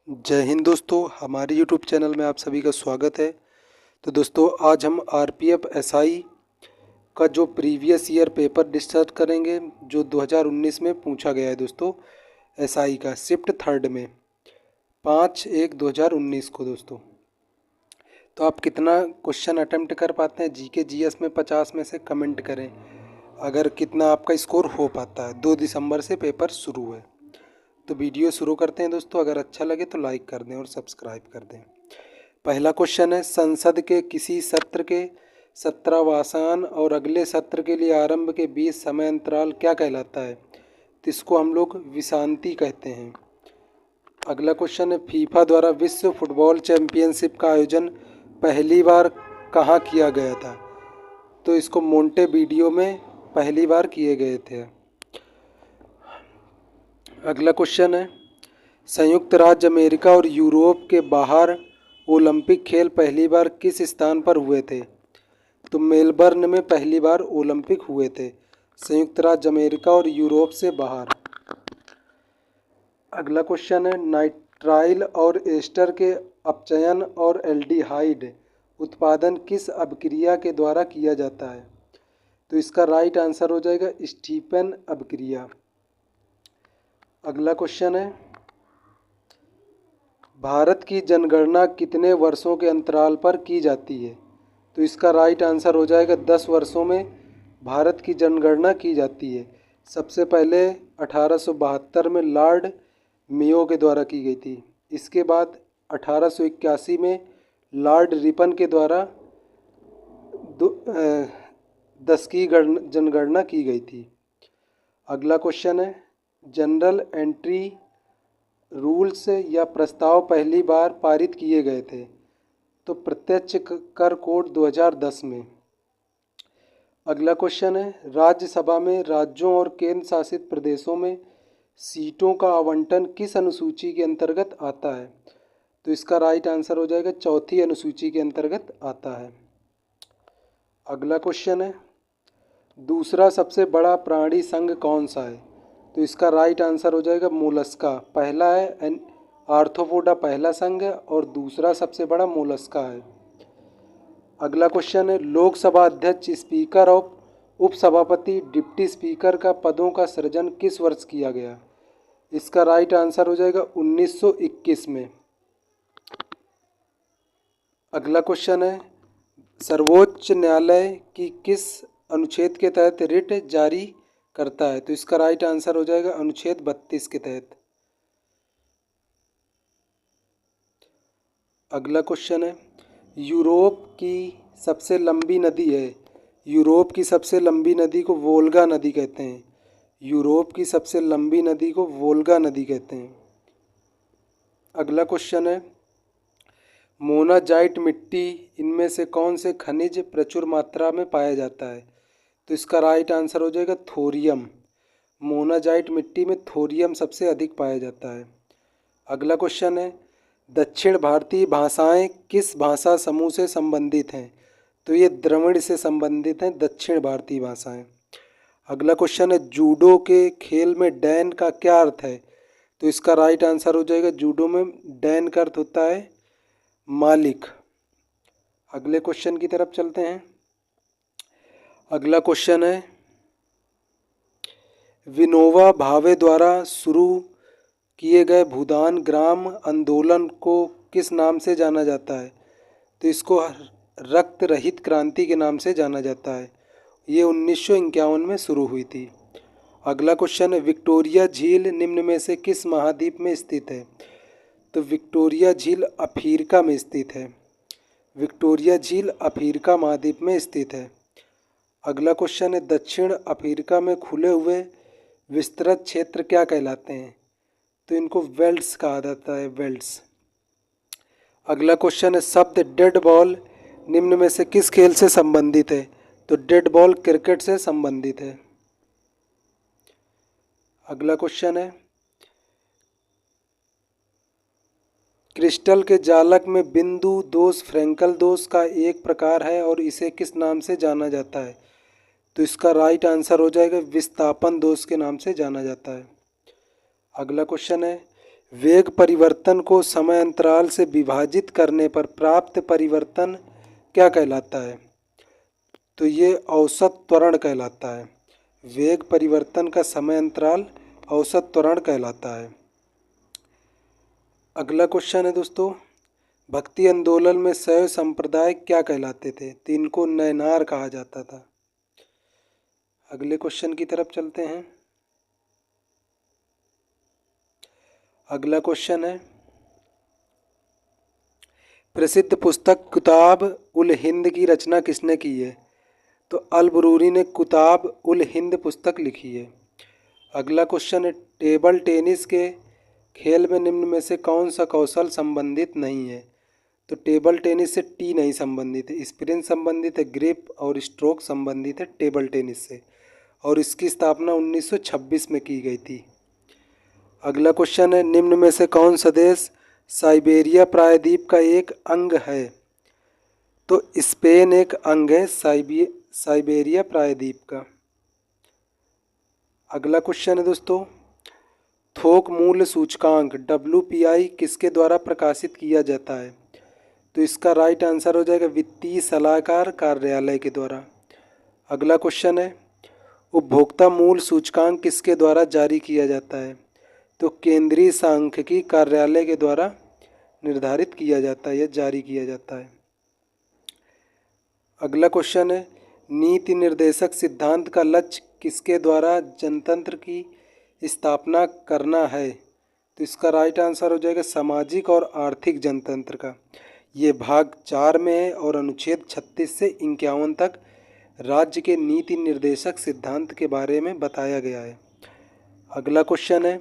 जय हिंद दोस्तों, हमारे यूट्यूब चैनल में आप सभी का स्वागत है। तो दोस्तों, आज हम आरपीएफ एसआई का जो प्रीवियस ईयर पेपर डिस्कस करेंगे जो 2019 में पूछा गया है। दोस्तों, एसआई का शिफ्ट थर्ड में 5/1/2019 को। दोस्तों, तो आप कितना क्वेश्चन अटेम्प्ट कर पाते हैं जीके जीएस में 50 में से कमेंट करें। अगर कितना आपका स्कोर हो पाता है। 2 दिसंबर से पेपर शुरू है। तो वीडियो शुरू करते हैं दोस्तों। अगर अच्छा लगे तो लाइक कर दें और सब्सक्राइब कर दें। पहला क्वेश्चन है, संसद के किसी सत्र के सत्रावसान और अगले सत्र के लिए आरंभ के बीच समय अंतराल क्या कहलाता है? तो इसको हम लोग विश्रांति कहते हैं। अगला क्वेश्चन है, फीफा द्वारा विश्व फुटबॉल चैंपियनशिप का आयोजन पहली बार कहाँ किया गया था? तो इसको मोंटेवीडियो में पहली बार किए गए थे। अगला क्वेश्चन है, संयुक्त राज्य अमेरिका और यूरोप के बाहर ओलंपिक खेल पहली बार किस स्थान पर हुए थे? तो मेलबर्न में पहली बार ओलंपिक हुए थे, संयुक्त राज्य अमेरिका और यूरोप से बाहर। अगला क्वेश्चन है, नाइट्राइल और एस्टर के अपचयन और एल्डिहाइड उत्पादन किस अभिक्रिया के द्वारा किया जाता है? तो इसका राइट आंसर हो जाएगा स्टीफन अभिक्रिया। अगला क्वेश्चन है, भारत की जनगणना कितने वर्षों के अंतराल पर की जाती है? तो इसका राइट आंसर हो जाएगा 10 वर्षों में भारत की जनगणना की जाती है। सबसे पहले 1872 में लॉर्ड मेयो के द्वारा की गई थी। इसके बाद 1881 में लॉर्ड रिपन के द्वारा 10 की जनगणना की गई थी। अगला क्वेश्चन है, जनरल एंट्री रूल्स या प्रस्ताव पहली बार पारित किए गए थे? तो प्रत्यक्ष कर कोड 2010 में। अगला क्वेश्चन है, राज्यसभा में राज्यों और केंद्र शासित प्रदेशों में सीटों का आवंटन किस अनुसूची के अंतर्गत आता है? तो इसका राइट आंसर हो जाएगा चौथी अनुसूची के अंतर्गत आता है। अगला क्वेश्चन है, दूसरा सबसे बड़ा प्राणी संघ कौन सा है? तो इसका राइट आंसर हो जाएगा मोलस्का। पहला है आर्थ्रोपोडा पहला संघ है और दूसरा सबसे बड़ा मोलस्का है। अगला क्वेश्चन है, लोकसभा अध्यक्ष, स्पीकर और उपसभापति, डिप्टी स्पीकर का पदों का सृजन किस वर्ष किया गया? इसका राइट आंसर हो जाएगा 1921 में। अगला क्वेश्चन है, सर्वोच्च न्यायालय की किस अनुच्छेद के तहत रिट जारी करता है? तो इसका राइट आंसर हो जाएगा अनुच्छेद 32 के तहत। अगला क्वेश्चन है, यूरोप की सबसे लंबी नदी है। यूरोप की सबसे लंबी नदी को वोल्गा नदी कहते हैं। यूरोप की सबसे लंबी नदी को वोल्गा नदी कहते हैं। अगला क्वेश्चन है, मोनाजाइट मिट्टी इनमें से कौन से खनिज प्रचुर मात्रा में पाया जाता है? तो इसका राइट आंसर हो जाएगा थोरियम। मोनाजाइट मिट्टी में थोरियम सबसे अधिक पाया जाता है। अगला क्वेश्चन है, दक्षिण भारतीय भाषाएं किस भाषा समूह से संबंधित हैं? तो ये द्रविड़ से संबंधित हैं, दक्षिण भारतीय भाषाएं। अगला क्वेश्चन है, जूडो के खेल में डैन का क्या अर्थ है? तो इसका राइट आंसर हो जाएगा जूडो में डैन का अर्थ होता है मालिक। अगले क्वेश्चन की तरफ चलते हैं। अगला क्वेश्चन है, विनोबा भावे द्वारा शुरू किए गए भूदान ग्राम आंदोलन को किस नाम से जाना जाता है? तो इसको रक्त रहित क्रांति के नाम से जाना जाता है। ये 1951 में शुरू हुई थी। अगला क्वेश्चन है, विक्टोरिया झील निम्न में से किस महाद्वीप में स्थित है? तो विक्टोरिया झील अफ्रीका में स्थित है। विक्टोरिया झील अफ्रीका महाद्वीप में स्थित है। अगला क्वेश्चन है, दक्षिण अफ्रीका में खुले हुए विस्तृत क्षेत्र क्या कहलाते हैं? तो इनको वेल्ड्स कहा जाता है, वेल्ड्स। अगला क्वेश्चन है, शब्द डेड बॉल निम्न में से किस खेल से संबंधित है? तो डेड बॉल क्रिकेट से संबंधित है। अगला क्वेश्चन है, क्रिस्टल के जालक में बिंदु दोष फ्रैंकल दोष का एक प्रकार है और इसे किस नाम से जाना जाता है? तो इसका राइट आंसर हो जाएगा विस्थापन दोष के नाम से जाना जाता है। अगला क्वेश्चन है, वेग परिवर्तन को समय अंतराल से विभाजित करने पर प्राप्त परिवर्तन क्या कहलाता है? तो ये औसत त्वरण कहलाता है। वेग परिवर्तन का समय अंतराल औसत त्वरण कहलाता है। अगला क्वेश्चन है दोस्तों, भक्ति आंदोलन में शैव संप्रदाय क्या कहलाते थे? तो इनको नैनार कहा जाता था। अगले क्वेश्चन की तरफ चलते हैं। अगला क्वेश्चन है, प्रसिद्ध पुस्तक कुताब उल हिंद की रचना किसने की है? तो अल बरूनी ने कुताब उल हिंद पुस्तक लिखी है। अगला क्वेश्चन है, टेबल टेनिस के खेल में निम्न में से कौन सा कौशल संबंधित नहीं है? तो टेबल टेनिस से टी नहीं संबंधित है, स्प्रिंट संबंधित है, ग्रिप और स्ट्रोक संबंधित है टेबल टेनिस से, और इसकी स्थापना 1926 में की गई थी। अगला क्वेश्चन है, निम्न में से कौन सा देश साइबेरिया प्रायद्वीप का एक अंग है? तो स्पेन एक अंग है साइबेरिया प्रायद्वीप का। अगला क्वेश्चन है दोस्तों, थोक मूल्य सूचकांक WPI किसके द्वारा प्रकाशित किया जाता है? तो इसका राइट आंसर हो जाएगा वित्तीय सलाहकार कार्यालय के द्वारा। अगला क्वेश्चन है, उपभोक्ता मूल्य सूचकांक किसके द्वारा जारी किया जाता है? तो केंद्रीय सांख्यिकी कार्यालय के द्वारा निर्धारित किया जाता है या जारी किया जाता है। अगला क्वेश्चन है, नीति निर्देशक सिद्धांत का लक्ष्य किसके द्वारा जनतंत्र की स्थापना करना है? तो इसका राइट आंसर हो जाएगा सामाजिक और आर्थिक जनतंत्र का। ये भाग 4 में है और अनुच्छेद 36 से 51 तक राज्य के नीति निर्देशक सिद्धांत के बारे में बताया गया है। अगला क्वेश्चन है,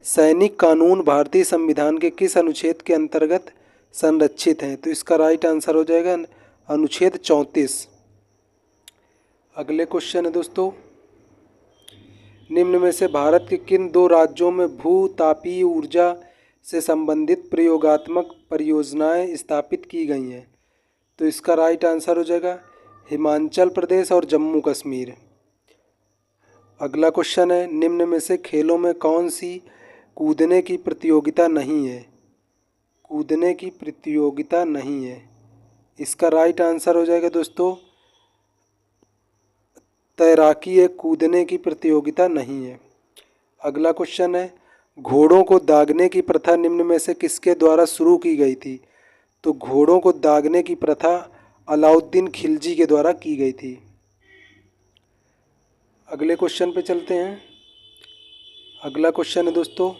सैनिक कानून भारतीय संविधान के किस अनुच्छेद के अंतर्गत संरक्षित हैं? तो इसका राइट आंसर हो जाएगा अनुच्छेद 34। अगले क्वेश्चन है दोस्तों, निम्न में से भारत के किन 2 राज्यों में भू-तापीय ऊर्जा से संबंधित प्रयोगात्मक परियोजनाएं स्थापित की गई हैं? तो इसका राइट आंसर हो जाएगा हिमाचल प्रदेश और जम्मू कश्मीर। अगला क्वेश्चन है, निम्न में से खेलों में कौन सी कूदने की प्रतियोगिता नहीं है? कूदने की प्रतियोगिता नहीं है, इसका राइट आंसर हो जाएगा दोस्तों तैराकी एक कूदने की प्रतियोगिता नहीं है। अगला क्वेश्चन है, घोड़ों को दागने की प्रथा निम्न में से किसके द्वारा शुरू की गई थी? तो घोड़ों को दागने की प्रथा अलाउद्दीन खिलजी के द्वारा की गई थी। अगले क्वेश्चन पे चलते हैं। अगला क्वेश्चन है दोस्तों,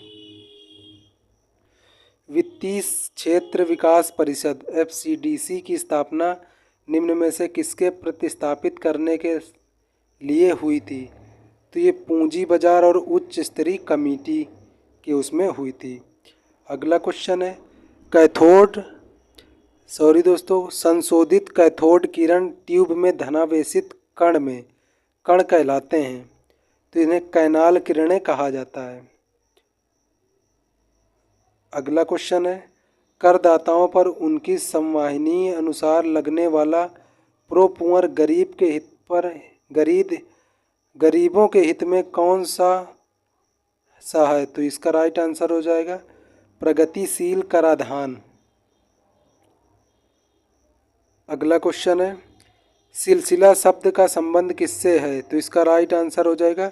वित्तीय क्षेत्र विकास परिषद FCDC की स्थापना निम्न में से किसके प्रतिस्थापित करने के लिए हुई थी? तो ये पूंजी बाजार और उच्च स्तरीय कमेटी के उसमें हुई थी। अगला क्वेश्चन है, संशोधित कैथोड किरण ट्यूब में धनावेशित कण कहलाते हैं, तो इन्हें कैनाल किरणें कहा जाता है। अगला क्वेश्चन है, करदाताओं पर उनकी संवाहनीय अनुसार लगने वाला प्रोपुअर गरीबों के हित में कौन सा है? तो इसका राइट आंसर हो जाएगा प्रगतिशील कराधान। अगला क्वेश्चन है, सिलसिला शब्द का संबंध किससे है? तो इसका राइट आंसर हो जाएगा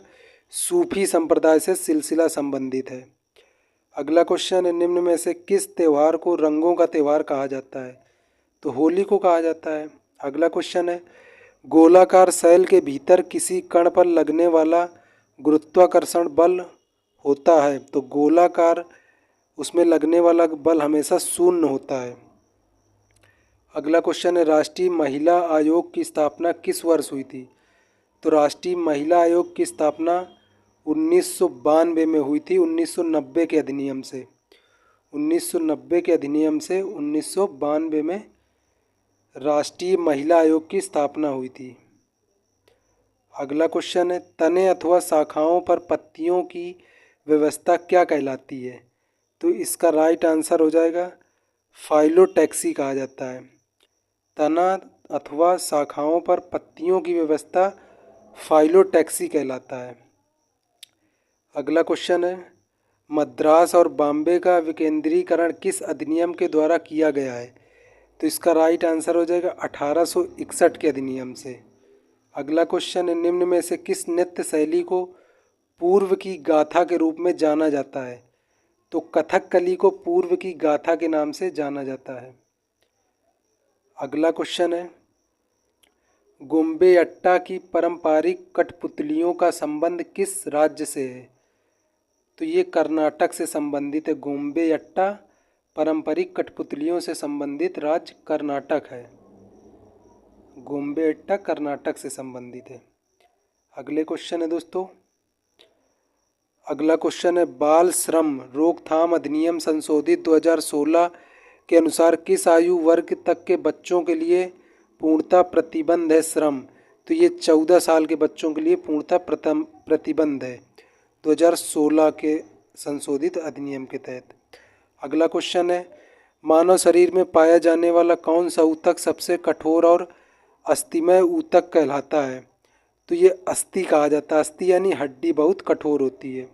सूफी संप्रदाय से सिलसिला संबंधित है। अगला क्वेश्चन है, निम्न में से किस त्यौहार को रंगों का त्यौहार कहा जाता है? तो होली को कहा जाता है। अगला क्वेश्चन है, गोलाकार शैल के भीतर किसी कण पर लगने वाला गुरुत्वाकर्षण बल होता है, तो गोलाकार उसमें लगने वाला बल हमेशा शून्य होता है। अगला क्वेश्चन है, राष्ट्रीय महिला आयोग की स्थापना किस वर्ष हुई थी? तो राष्ट्रीय महिला आयोग की स्थापना 1992 में हुई थी, 1990 के अधिनियम से। 1990 के अधिनियम से 1992 में राष्ट्रीय महिला आयोग की स्थापना हुई थी। अगला क्वेश्चन है, तने अथवा शाखाओं पर पत्तियों की व्यवस्था क्या कहलाती है? तो इसका राइट आंसर हो जाएगा फाइलोटैक्सी कहा जाता है। तना अथवा शाखाओं पर पत्तियों की व्यवस्था फाइलोटैक्सी कहलाता है। अगला क्वेश्चन है, मद्रास और बॉम्बे का विकेंद्रीकरण किस अधिनियम के द्वारा किया गया है? तो इसका राइट आंसर हो जाएगा 1861 के अधिनियम से। अगला क्वेश्चन है, निम्न में से किस नृत्य शैली को पूर्व की गाथा के रूप में जाना जाता है? तो कथकली को पूर्व की गाथा के नाम से जाना जाता है। अगला क्वेश्चन है, गोम्बेयट्टा की पारंपरिक कठपुतलियों का संबंध किस राज्य से है? तो ये कर्नाटक से संबंधित है। गोम्बेयट्टा पारंपरिक कठपुतलियों से संबंधित राज्य कर्नाटक है। गोम्बेयट्टा कर्नाटक से संबंधित है। अगले क्वेश्चन है दोस्तों, अगला क्वेश्चन है, बाल श्रम रोकथाम अधिनियम संशोधित 2016 के अनुसार किस आयु वर्ग तक के बच्चों के लिए पूर्णतः प्रतिबंध है श्रम? तो ये 14 साल के बच्चों के लिए पूर्णतः प्रतिबंध है 2016 के संशोधित अधिनियम के तहत। अगला क्वेश्चन है, मानव शरीर में पाया जाने वाला कौन सा ऊतक सबसे कठोर और अस्थिमय ऊतक कहलाता है? तो ये अस्थि कहा जाता है। अस्थि यानी हड्डी बहुत कठोर होती है।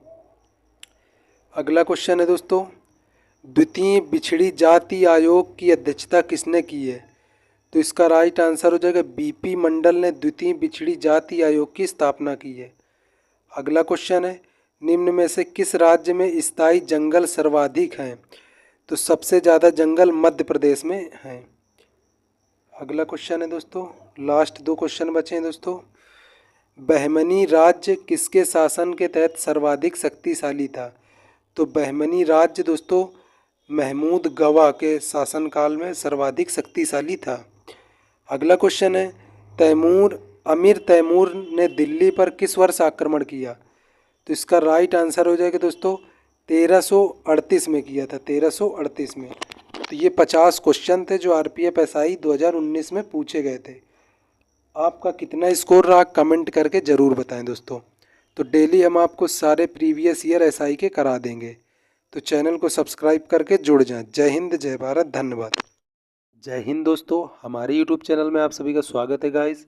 अगला क्वेश्चन है दोस्तों, द्वितीय बिछड़ी जाति आयोग की अध्यक्षता किसने की है? तो इसका राइट आंसर हो जाएगा बीपी मंडल ने द्वितीय बिछड़ी जाति आयोग की स्थापना की है। अगला क्वेश्चन है, निम्न में से किस राज्य में स्थायी जंगल सर्वाधिक हैं? तो सबसे ज़्यादा जंगल मध्य प्रदेश में हैं। अगला क्वेश्चन है दोस्तों, लास्ट 2 क्वेश्चन बचे हैं दोस्तों, बहमनी राज्य किसके शासन के तहत सर्वाधिक शक्तिशाली था? तो बहमनी राज्य दोस्तों महमूद गवा के शासनकाल में सर्वाधिक शक्तिशाली था। अगला क्वेश्चन है, अमीर तैमूर ने दिल्ली पर किस वर्ष आक्रमण किया? तो इसका राइट आंसर हो जाएगा दोस्तों 1338 में किया था, 1338 में। तो ये 50 क्वेश्चन थे जो आरपीएफ एसआई 2019 में पूछे गए थे। आपका कितना स्कोर रहा कमेंट करके ज़रूर बताएं दोस्तों। तो डेली हम आपको सारे प्रीवियस ईयर एसआई के करा देंगे, तो चैनल को सब्सक्राइब करके जुड़ जाएं। जय हिंद, जय भारत, धन्यवाद। जय हिंद दोस्तों, हमारे यूट्यूब चैनल में आप सभी का स्वागत है गाइस।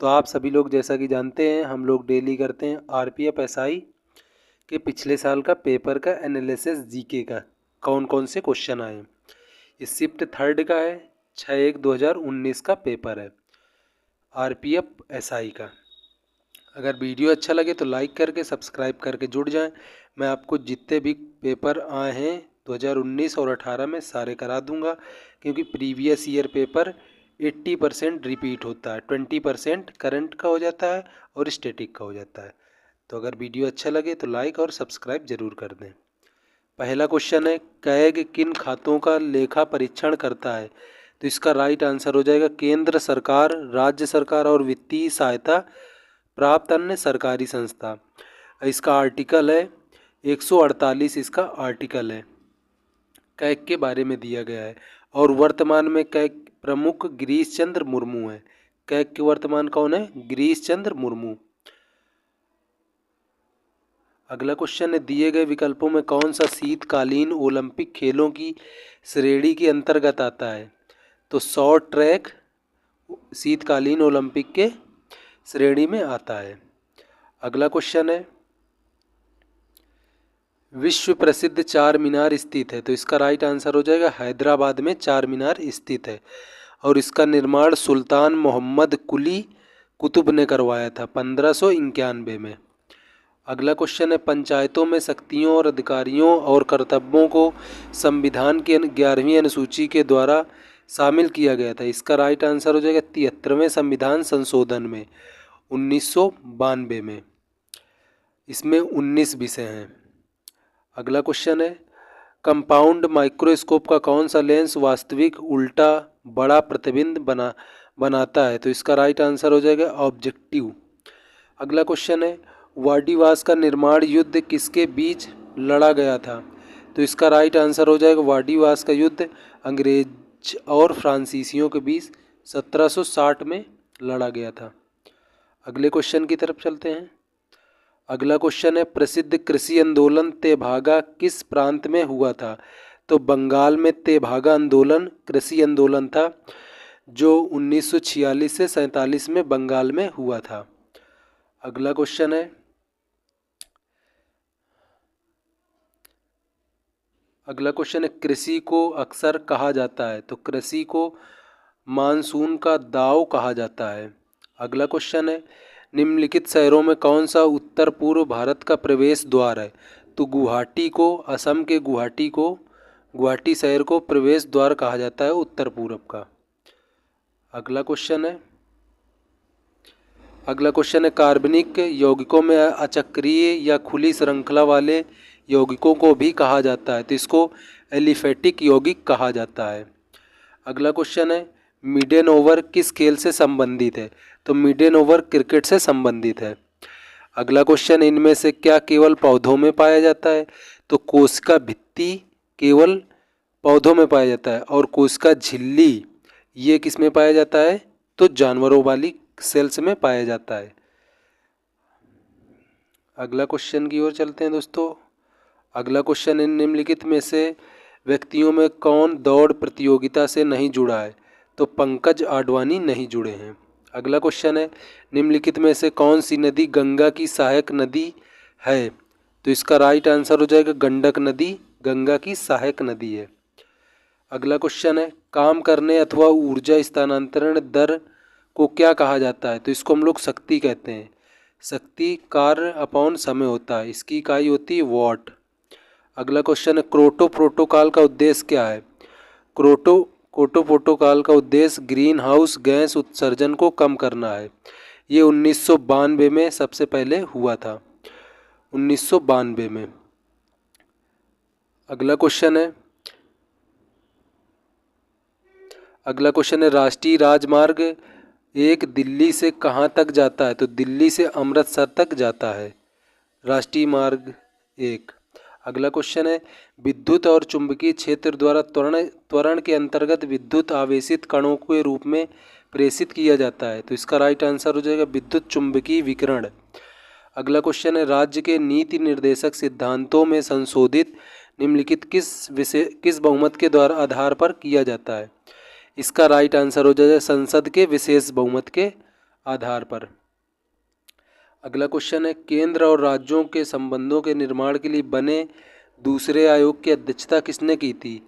तो आप सभी लोग जैसा कि जानते हैं, हम लोग डेली करते हैं आरपीएफ एसआई के पिछले साल का पेपर का एनालिसिस जीके का, कौन कौन से क्वेश्चन आए। इस शिफ्ट 3 का है, 6/1/2019 का पेपर है आरपीएफ एसआई का। अगर वीडियो अच्छा लगे तो लाइक करके सब्सक्राइब करके जुड़ जाएं। मैं आपको जितने भी पेपर आए हैं 2019 और 18 में सारे करा दूंगा, क्योंकि प्रीवियस ईयर पेपर 80% रिपीट होता है, 20% करंट का हो जाता है और स्टैटिक का हो जाता है। तो अगर वीडियो अच्छा लगे तो लाइक और सब्सक्राइब जरूर कर दें। पहला क्वेश्चन है, कैग किन खातों का लेखा परीक्षण करता है? तो इसका राइट आंसर हो जाएगा केंद्र सरकार, राज्य सरकार और वित्तीय सहायता प्राप्त अन्य सरकारी संस्था। इसका आर्टिकल है 148, इसका आर्टिकल है, कैग के बारे में दिया गया है। और वर्तमान में कैग प्रमुख गिरीश चंद्र मुर्मू हैं। कैग के वर्तमान कौन है? गिरीश चंद्र मुर्मू। अगला क्वेश्चन है, दिए गए विकल्पों में कौन सा शीतकालीन ओलंपिक खेलों की श्रेणी के अंतर्गत आता है? तो शॉर्ट ट्रैक शीतकालीन ओलंपिक के श्रेणी में आता है। अगला क्वेश्चन है, विश्व प्रसिद्ध चार मीनार स्थित है? तो इसका राइट आंसर हो जाएगा हैदराबाद में चार मीनार स्थित है, और इसका निर्माण सुल्तान मोहम्मद कुली कुतुब ने करवाया था 1591 में। अगला क्वेश्चन है, पंचायतों में शक्तियों और अधिकारियों और कर्तव्यों को संविधान की 11वीं अनुसूची के द्वारा शामिल किया गया था। इसका राइट आंसर हो जाएगा 73वें संविधान संशोधन में 1992 में। इसमें 19 विषय हैं। अगला क्वेश्चन है, कंपाउंड माइक्रोस्कोप का कौन सा लेंस वास्तविक उल्टा बड़ा प्रतिबिंब बनाता है? तो इसका राइट आंसर हो जाएगा ऑब्जेक्टिव। अगला क्वेश्चन है, वाडीवास का निर्माण युद्ध किसके बीच लड़ा गया था? तो इसका राइट आंसर हो जाएगा वाडीवास का युद्ध अंग्रेज और फ्रांसीसियों के बीच 1760 में लड़ा गया था। अगले क्वेश्चन की तरफ चलते हैं। अगला क्वेश्चन है, प्रसिद्ध कृषि आंदोलन तेभागा किस प्रांत में हुआ था? तो बंगाल में तेभागा आंदोलन कृषि आंदोलन था, जो 1946 से 47 में बंगाल में हुआ था। अगला क्वेश्चन है, अगला क्वेश्चन है कृषि को अक्सर कहा जाता है, तो कृषि को मानसून का दाव कहा जाता है। अगला क्वेश्चन है निम्नलिखित शहरों में कौन सा उत्तर पूर्व भारत का प्रवेश द्वार है, तो गुवाहाटी को, असम के गुवाहाटी शहर को प्रवेश द्वार कहा जाता है उत्तर पूर्व का। अगला क्वेश्चन है कार्बनिक यौगिकों में अचक्रीय या खुली श्रृंखला वाले यौगिकों को भी कहा जाता है, तो इसको एलिफेटिक यौगिक कहा जाता है। अगला क्वेश्चन है मिडेन ओवर किस खेल से संबंधित है, तो मिडेन ओवर क्रिकेट से संबंधित है। अगला क्वेश्चन इनमें से क्या केवल पौधों में पाया जाता है, तो कोशिका भित्ति केवल पौधों में पाया जाता है और कोशिका झिल्ली ये किस में पाया जाता है, तो जानवरों वाली सेल्स में पाया जाता है। अगला क्वेश्चन की ओर चलते हैं दोस्तों। अगला क्वेश्चन निम्नलिखित में से व्यक्तियों में कौन दौड़ प्रतियोगिता से नहीं जुड़ा है, तो पंकज आडवाणी नहीं जुड़े हैं। अगला क्वेश्चन है निम्नलिखित में से कौन सी नदी गंगा की सहायक नदी है, तो इसका राइट आंसर हो जाएगा गंडक नदी गंगा की सहायक नदी है। अगला क्वेश्चन है काम करने अथवा ऊर्जा स्थानांतरण दर को क्या कहा जाता है, तो इसको हम लोग शक्ति कहते हैं। शक्ति कार्य अपॉन समय होता है, इसकी इकाई होती है वॉट। अगला क्वेश्चन है क्योटो प्रोटोकॉल का उद्देश्य क्या है, क्योटो प्रोटोकॉल का उद्देश्य ग्रीन हाउस गैस उत्सर्जन को कम करना है। ये 1992 में सबसे पहले हुआ था, 1992 में। अगला क्वेश्चन है राष्ट्रीय राजमार्ग 1 दिल्ली से कहाँ तक जाता है, तो दिल्ली से अमृतसर तक जाता है राष्ट्रीय मार्ग 1। अगला क्वेश्चन है विद्युत और चुंबकीय क्षेत्र द्वारा त्वरण के अंतर्गत विद्युत आवेशित कणों के रूप में प्रेषित किया जाता है, तो इसका राइट आंसर हो जाएगा विद्युत चुंबकीय विकिरण। अगला क्वेश्चन है राज्य के नीति निर्देशक सिद्धांतों में संशोधित निम्नलिखित किस बहुमत के द्वारा आधार पर किया जाता है, इसका राइट आंसर हो जाएगा संसद के विशेष बहुमत के आधार पर। अगला क्वेश्चन है केंद्र और राज्यों के संबंधों के निर्माण के लिए बने दूसरे आयोग की अध्यक्षता किसने की थी,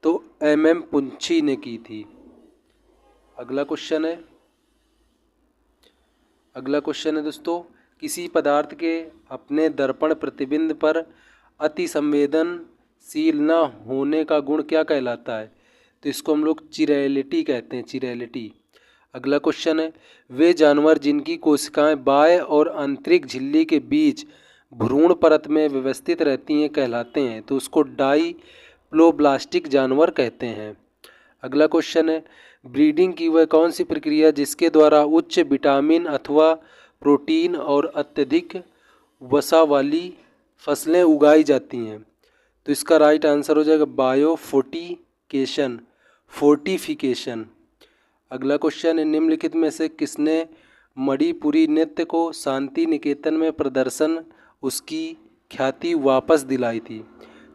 तो MM पुंछी ने की थी। अगला क्वेश्चन है दोस्तों किसी पदार्थ के अपने दर्पण प्रतिबिंब पर अति संवेदनशील न होने का गुण क्या कहलाता है, तो इसको हम लोग चिरैलिटी कहते हैं, चिरैलिटी। अगला क्वेश्चन है वे जानवर जिनकी कोशिकाएं बाह्य और आंतरिक झिल्ली के बीच भ्रूण परत में व्यवस्थित रहती हैं कहलाते हैं, तो उसको डाइप्लोब्लास्टिक जानवर कहते हैं। अगला क्वेश्चन है ब्रीडिंग की वह कौन सी प्रक्रिया जिसके द्वारा उच्च विटामिन अथवा प्रोटीन और अत्यधिक वसा वाली फसलें उगाई जाती हैं, तो इसका राइट आंसर हो जाएगा फोर्टिफिकेशन। अगला क्वेश्चन है निम्नलिखित में से किसने मणिपुरी नृत्य को शांति निकेतन में प्रदर्शन उसकी ख्याति वापस दिलाई थी,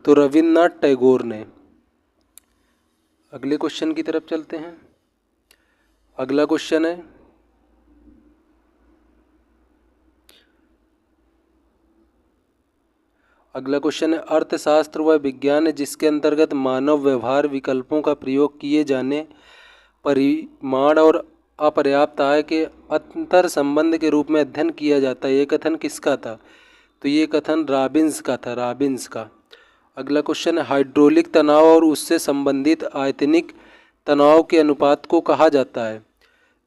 तो रविन्द्रनाथ टैगोर ने। अगले क्वेश्चन की तरफ चलते हैं। अगला क्वेश्चन है अर्थशास्त्र वह विज्ञान है जिसके अंतर्गत मानव व्यवहार विकल्पों का प्रयोग किए जाने परिमाण और अपर्याप्त आय के अंतर संबंध के रूप में अध्ययन किया जाता है। ये कथन किसका था, तो ये कथन रॉबिन्स का था, रॉबिन्स का। अगला क्वेश्चन है हाइड्रोलिक तनाव और उससे संबंधित आयतनिक तनाव के अनुपात को कहा जाता है,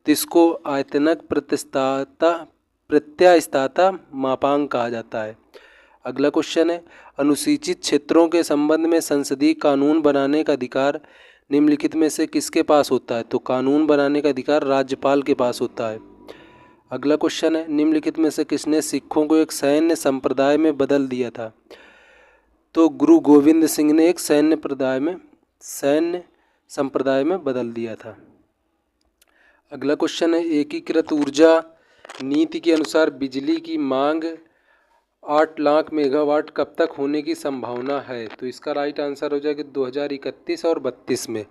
तो इसको आयतनक प्रत्यास्थता मापांक कहा जाता है। अगला क्वेश्चन है अनुसूचित क्षेत्रों के संबंध में संसदीय कानून बनाने का अधिकार निम्नलिखित में से किसके पास होता है, तो कानून बनाने का अधिकार राज्यपाल के पास होता है। अगला क्वेश्चन है निम्नलिखित में से किसने सिखों को एक सैन्य संप्रदाय में बदल दिया था, तो गुरु गोविंद सिंह ने एक सैन्य संप्रदाय में बदल दिया था। अगला क्वेश्चन है एकीकृत ऊर्जा नीति के अनुसार बिजली की मांग 8 लाख मेगावाट कब तक होने की संभावना है, तो इसका राइट आंसर हो जाएगा 2031 और 32 में।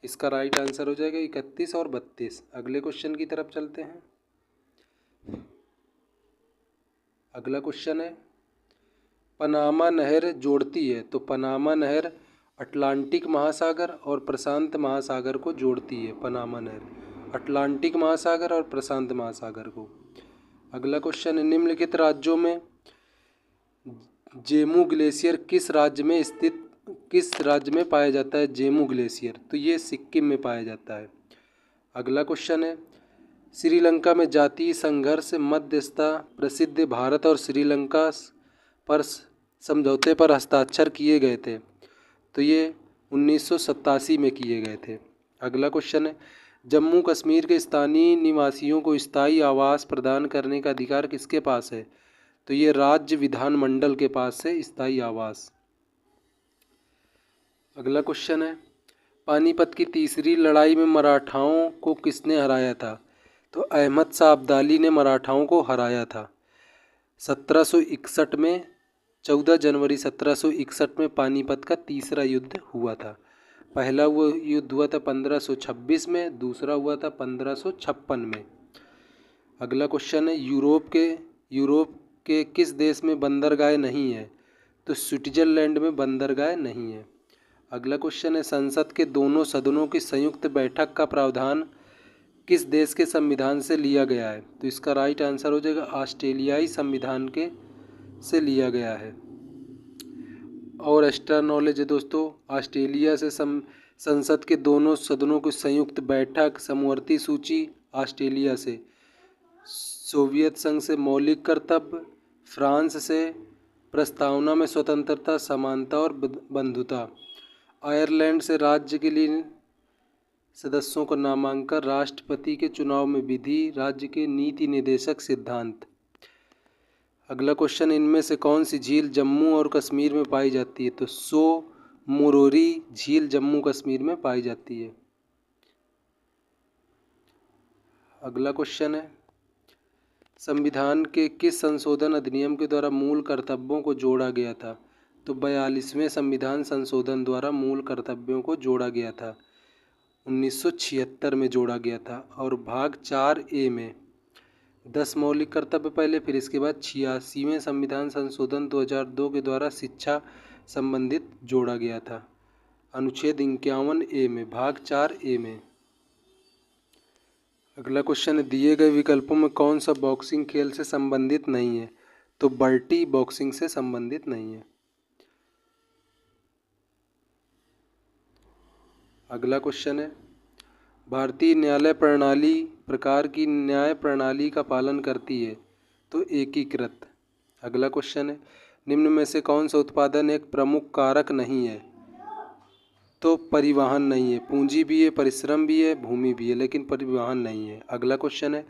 इसका राइट आंसर हो जाएगा 31 और 32। अगले क्वेश्चन की तरफ चलते हैं। अगला क्वेश्चन है पनामा नहर जोड़ती है? तो पनामा नहर अटलांटिक महासागर और प्रशांत महासागर को जोड़ती है। पनामा नहर अटलांटिक महासागर और प्रशांत महासागर को। अगला क्वेश्चन है, निम्नलिखित राज्यों में जेमू ग्लेशियर किस राज्य में पाया जाता है? जेमू ग्लेशियर तो ये सिक्किम में पाया जाता है। अगला क्वेश्चन है, श्रीलंका में जातीय संघर्ष मध्यस्थता प्रसिद्ध भारत और श्रीलंका पर समझौते पर हस्ताक्षर किए गए थे? तो ये 1987 में किए गए थे। अगला क्वेश्चन है, जम्मू कश्मीर के स्थानीय निवासियों को स्थायी आवास प्रदान करने का अधिकार किसके पास है? तो ये राज्य विधानमंडल के पास है स्थायी आवास। अगला क्वेश्चन है, पानीपत की तीसरी लड़ाई में मराठाओं को किसने हराया था? तो अहमद शाह अब्दाली ने मराठाओं को हराया था 1761 में। 14 जनवरी 1761 में पानीपत का तीसरा युद्ध हुआ था। पहला वो युद्ध हुआ था 1526 में, दूसरा हुआ था 1556 में। अगला क्वेश्चन है, यूरोप के किस देश में बंदरगाह नहीं है? तो स्विट्जरलैंड में बंदरगाह नहीं है। अगला क्वेश्चन है, संसद के दोनों सदनों की संयुक्त बैठक का प्रावधान किस देश के संविधान से लिया गया है? तो इसका राइट आंसर हो जाएगा ऑस्ट्रेलियाई संविधान के से लिया गया है। और एक्स्ट्रा नॉलेज है दोस्तों, ऑस्ट्रेलिया से संसद के दोनों सदनों की संयुक्त बैठक, समवर्ती सूची ऑस्ट्रेलिया से, सोवियत संघ से मौलिक कर्तव्य, फ्रांस से प्रस्तावना में स्वतंत्रता, समानता और बंधुता, आयरलैंड से राज्य के लिए सदस्यों का नामांकन, राष्ट्रपति के चुनाव में विधि, राज्य के नीति निर्देशक सिद्धांत। अगला क्वेश्चन, इनमें से कौन सी झील जम्मू और कश्मीर में पाई जाती है? तो सो मोरोरी झील जम्मू कश्मीर में पाई जाती है। अगला क्वेश्चन है, संविधान के किस संशोधन अधिनियम के द्वारा मूल कर्तव्यों को जोड़ा गया था? तो 42वें संविधान संशोधन द्वारा मूल कर्तव्यों को जोड़ा गया था, 1976 में जोड़ा गया था। और भाग 4A में 10 मौलिक कर्तव्य पहले, फिर इसके बाद 86वें संविधान संशोधन 2002 के द्वारा शिक्षा संबंधित जोड़ा गया था, अनुच्छेद 51A में, भाग 4A में। अगला क्वेश्चन है, दिए गए विकल्पों में कौन सा बॉक्सिंग खेल से संबंधित नहीं है? तो बल्टी बॉक्सिंग से संबंधित नहीं है। अगला क्वेश्चन है, भारतीय न्यायालय प्रणाली प्रकार की न्याय प्रणाली का पालन करती है? तो एकीकृत। अगला क्वेश्चन है, निम्न में से कौन सा उत्पादन एक प्रमुख कारक नहीं है? तो परिवहन नहीं है। पूंजी भी है, परिश्रम भी है, भूमि भी है, लेकिन परिवहन नहीं है। अगला क्वेश्चन है,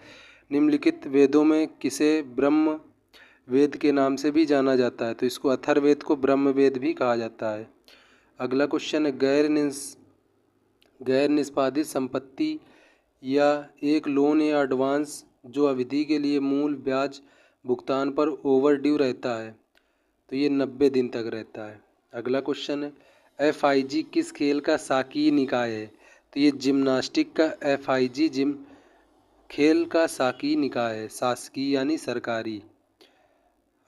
निम्नलिखित वेदों में किसे ब्रह्म वेद के नाम से भी जाना जाता है? तो इसको अथर्ववेद को ब्रह्म वेद भी कहा जाता है। अगला क्वेश्चन है, गैर निष्पादित संपत्ति या एक लोन या एडवांस जो अवधि के लिए मूल ब्याज भुगतान पर ओवर ड्यू रहता है, तो ये 90 दिन तक रहता है। अगला क्वेश्चन है, FIG किस खेल का शाकीय निकाय है? तो ये जिम्नास्टिक का FIG जिम खेल का शाकीय निकाय है, शासकीय यानी सरकारी।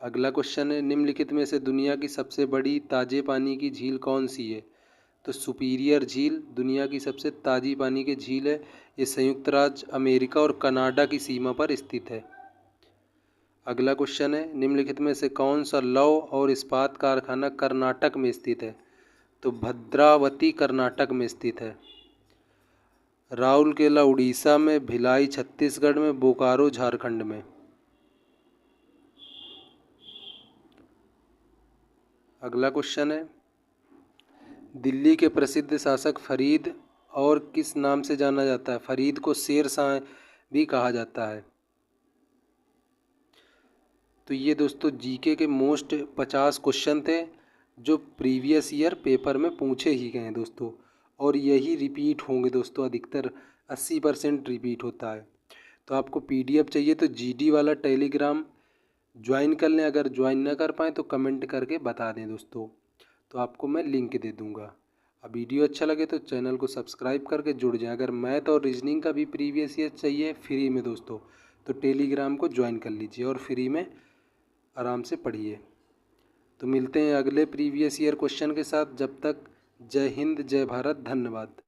अगला क्वेश्चन है, निम्नलिखित में से दुनिया की सबसे बड़ी ताजे पानी की झील कौन सी है? तो सुपीरियर झील दुनिया की सबसे ताजी पानी की झील है। ये संयुक्त राज्य अमेरिका और कनाडा की सीमा पर स्थित है। अगला क्वेश्चन है, निम्नलिखित में से कौन सा लौह और इस्पात कारखाना कर्नाटक में स्थित है? तो भद्रावती कर्नाटक में स्थित है। राउरकेला उड़ीसा में, भिलाई छत्तीसगढ़ में, बोकारो झारखंड में। अगला क्वेश्चन है, दिल्ली के प्रसिद्ध शासक फरीद और किस नाम से जाना जाता है? फरीद को शेर शाह भी कहा जाता है। तो ये दोस्तों जीके के मोस्ट 50 क्वेश्चन थे जो प्रीवियस ईयर पेपर में पूछे ही गए हैं दोस्तों, और यही रिपीट होंगे दोस्तों, अधिकतर 80% रिपीट होता है। तो आपको PDF चाहिए तो GD वाला टेलीग्राम ज्वाइन कर लें। अगर ज्वाइन ना कर पाएँ तो कमेंट करके बता दें दोस्तों, तो आपको मैं लिंक दे दूँगा। अब वीडियो अच्छा लगे तो चैनल को सब्सक्राइब करके जुड़ जाएं। अगर मैथ और रीजनिंग का भी प्रीवियस ईयर चाहिए फ्री में दोस्तों, तो टेलीग्राम को ज्वाइन कर लीजिए और फ्री में आराम से पढ़िए। तो मिलते हैं अगले प्रीवियस ईयर क्वेश्चन के साथ। जब तक जय हिंद, जय भारत, धन्यवाद।